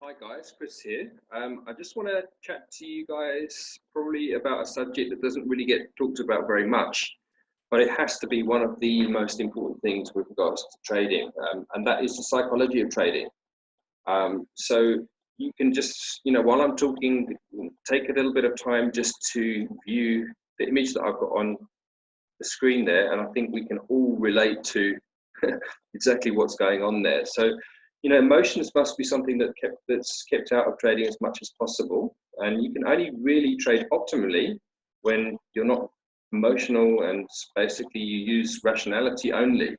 Hi guys, Chris here. I just want to chat to you guys probably about a subject that doesn't really get talked about very much, but it has to be one of the most important things with regards to trading, and that is the psychology of trading. So you can just, while I'm talking, take a little bit of time just to view the image that I've got on the screen there, and I think we can all relate to exactly what's going on there. So, emotions must be something that's kept out of trading as much as possible, and you can only really trade optimally when you're not emotional and basically you use rationality only.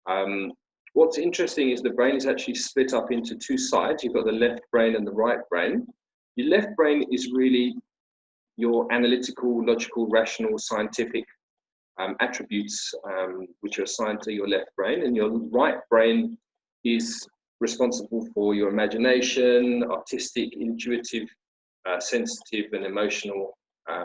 Um, what's interesting is the brain is actually split up into two sides. You've got the left brain and the right brain. Your left brain is really your analytical, logical, rational, scientific attributes which are assigned to your left brain, and your right brain is responsible for your imagination, artistic, intuitive, sensitive, and emotional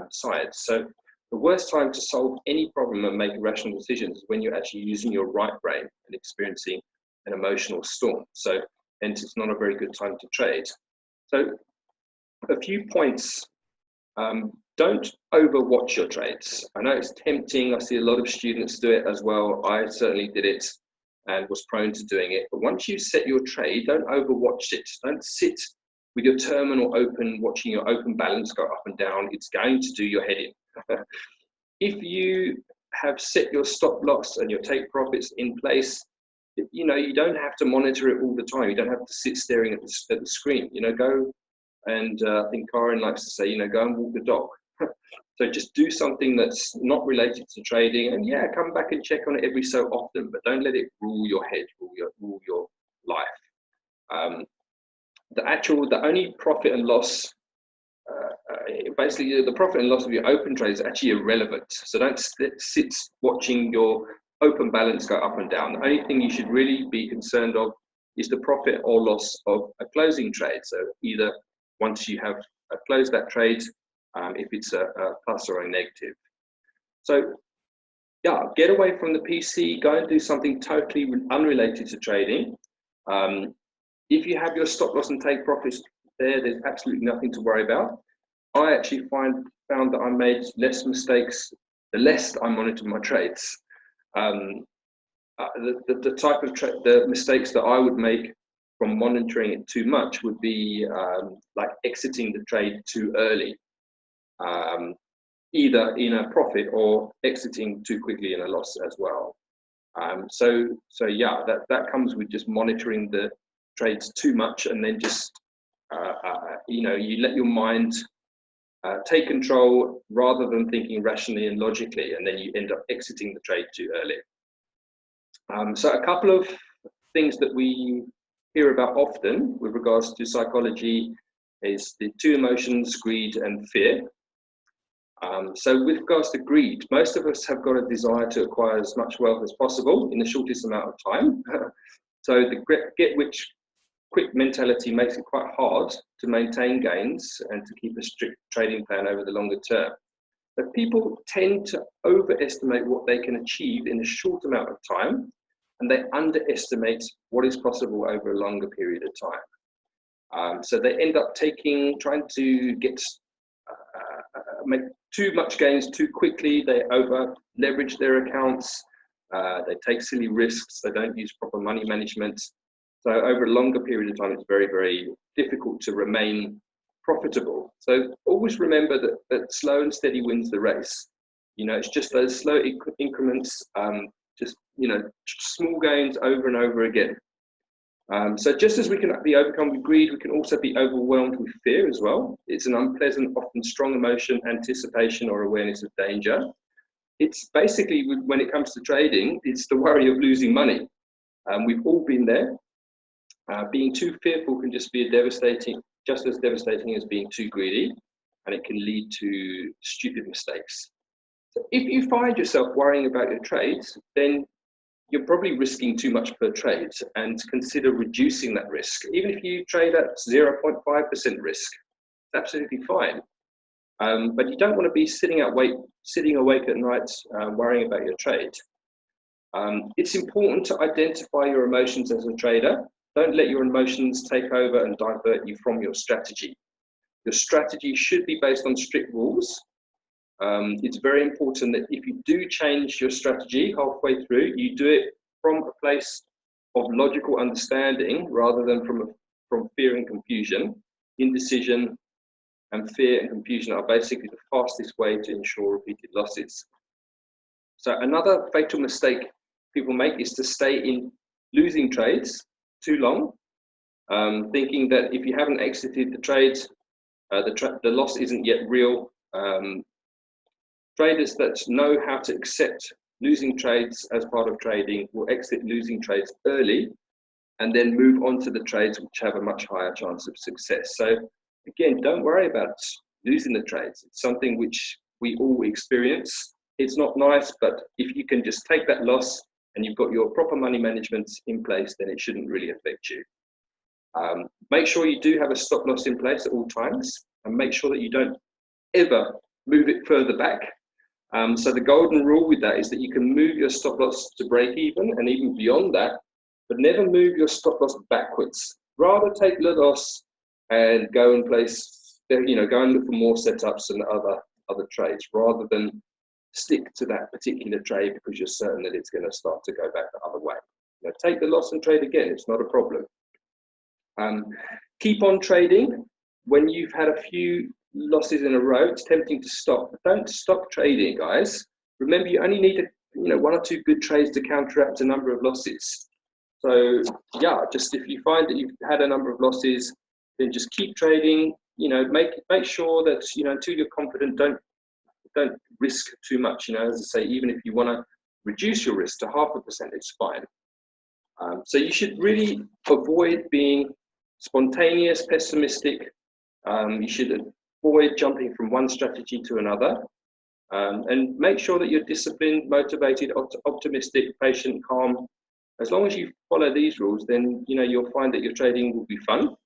side. So the worst time to solve any problem and make rational decisions is when you're actually using your right brain and experiencing an emotional storm. So hence it's not a very good time to trade. So a few points. Don't overwatch your trades. I know it's tempting. I see a lot of students do it as well. I certainly did it and was prone to doing it. But once you set your trade, don't overwatch it. Don't sit with your terminal open, watching your open balance go up and down. It's going to do your head in. If you have set your stop loss and your take profits in place, you don't have to monitor it all the time. You don't have to sit staring at the screen. Go and I think Karen likes to say, go and walk the dog. So just do something that's not related to trading, and come back and check on it every so often, but don't let it rule your head, rule your life. The only profit and loss, basically the profit and loss of your open trade is actually irrelevant. So don't sit watching your open balance go up and down. The only thing you should really be concerned of is the profit or loss of a closing trade. So either once you have closed that trade, if it's a plus or a negative. So get away from the PC, go and do something totally unrelated to trading. If you have your stop loss and take profits there's absolutely nothing to worry about. I actually found that I made less mistakes the less I monitored my trades. The type of the mistakes that I would make from monitoring it too much would be like exiting the trade too early, either in a profit or exiting too quickly in a loss as well. That comes with just monitoring the trades too much, and then just you let your mind take control rather than thinking rationally and logically, and then you end up exiting the trade too early. So a couple of things that we hear about often with regards to psychology is the two emotions, greed and fear. So with regards to greed, most of us have got a desire to acquire as much wealth as possible in the shortest amount of time. So the get rich quick mentality makes it quite hard to maintain gains and to keep a strict trading plan over the longer term. But people tend to overestimate what they can achieve in a short amount of time, and they underestimate what is possible over a longer period of time. So they end up trying to make too much gains too quickly. They over leverage their accounts. They take silly risks. They don't use proper money management. So over a longer period of time, it's very, very difficult to remain profitable. So always remember that slow and steady wins the race. It's just those slow increments, small gains over and over again. So just as we can be overcome with greed, we can also be overwhelmed with fear as well. It's an unpleasant, often strong emotion, anticipation or awareness of danger. It's basically, when it comes to trading, it's the worry of losing money. We've all been there. Being too fearful can just be just as devastating as being too greedy, and it can lead to stupid mistakes. So if you find yourself worrying about your trades, then you're probably risking too much per trade, and consider reducing that risk. Even if you trade at 0.5% risk, it's absolutely fine. But you don't want to be sitting awake at night worrying about your trade. It's important to identify your emotions as a trader. Don't let your emotions take over and divert you from your strategy. Your strategy should be based on strict rules. It's very important that if you do change your strategy halfway through, you do it from a place of logical understanding rather than from fear and confusion. Indecision and fear and confusion are basically the fastest way to ensure repeated losses. So another fatal mistake people make is to stay in losing trades too long, thinking that if you haven't exited the trade, the loss isn't yet real. Traders that know how to accept losing trades as part of trading will exit losing trades early and then move on to the trades which have a much higher chance of success. So again, don't worry about losing the trades. It's something which we all experience. It's not nice, but if you can just take that loss and you've got your proper money management in place, then it shouldn't really affect you. Make sure you do have a stop loss in place at all times, and make sure that you don't ever move it further back. So the golden rule with that is that you can move your stop loss to break even and even beyond that, but never move your stop loss backwards. Rather take the loss and go and place, go and look for more setups and other trades, rather than stick to that particular trade because you're certain that it's going to start to go back the other way. Take the loss and trade again. It's not a problem. Keep on trading. When you've had a few losses in a row, it's tempting to stop. But don't stop trading, guys. Remember, you only need one or two good trades to counteract a number of losses. So yeah, just if you find that you've had a number of losses, then just keep trading. Make sure that until you're confident, don't risk too much. As I say, even if you want to reduce your risk to 0.5%, it's fine. So you should really avoid being spontaneous, pessimistic. You should avoid jumping from one strategy to another, and make sure that you're disciplined, motivated, optimistic, patient, calm. As long as you follow these rules, then you'll find that your trading will be fun.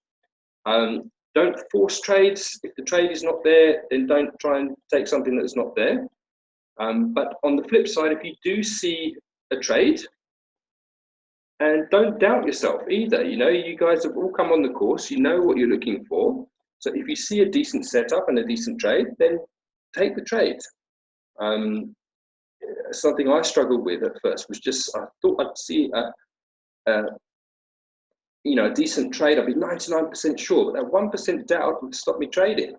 Don't force trades. If the trade is not there, then don't try and take something that's not there. But on the flip side, if you do see a trade, and don't doubt yourself either. You guys have all come on the course. You know what you're looking for. So if you see a decent setup and a decent trade, then take the trade. Something I struggled with at first was just, I thought I'd see a decent trade. I'd be 99% sure, but that 1% doubt would stop me trading.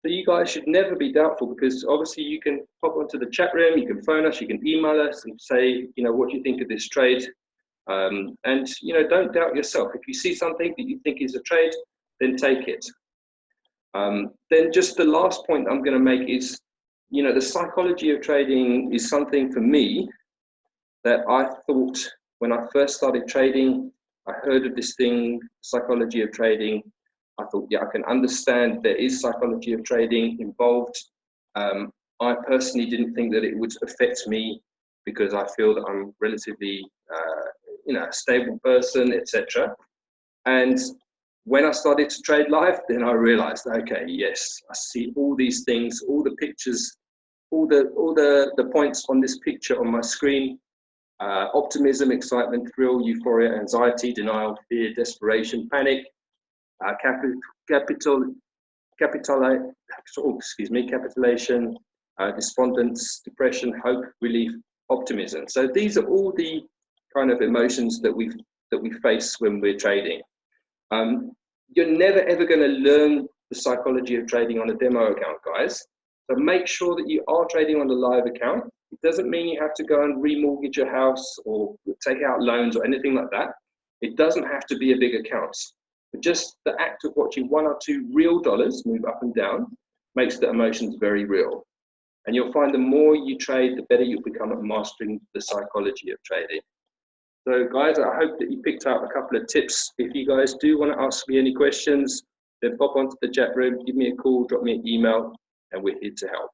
So you guys should never be doubtful, because obviously you can pop onto the chat room, you can phone us, you can email us and say, what do you think of this trade? And don't doubt yourself. If you see something that you think is a trade, then take it. Then just the last point I'm going to make is, the psychology of trading is something for me that I thought when I first started trading, I heard of this thing, psychology of trading. I thought, yeah, I can understand there is psychology of trading involved. I personally didn't think that it would affect me because I feel that I'm relatively, a stable person, etc. And when I started to trade live, then I realized, okay, yes, I see all these things, all the pictures, all the points on this picture on my screen. Optimism, excitement, thrill, euphoria, anxiety, denial, fear, desperation, panic, capitulation, despondence, depression, hope, relief, optimism. So these are all the kind of emotions that we face when we're trading. You're never ever going to learn the psychology of trading on a demo account, guys. So make sure that you are trading on a live account. It doesn't mean you have to go and remortgage your house or take out loans or anything like that. It doesn't have to be a big account. But just the act of watching 1 or 2 real dollars move up and down makes the emotions very real. And you'll find the more you trade, the better you'll become at mastering the psychology of trading. So guys, I hope that you picked up a couple of tips. If you guys do want to ask me any questions, then pop onto the chat room, give me a call, drop me an email, and we're here to help.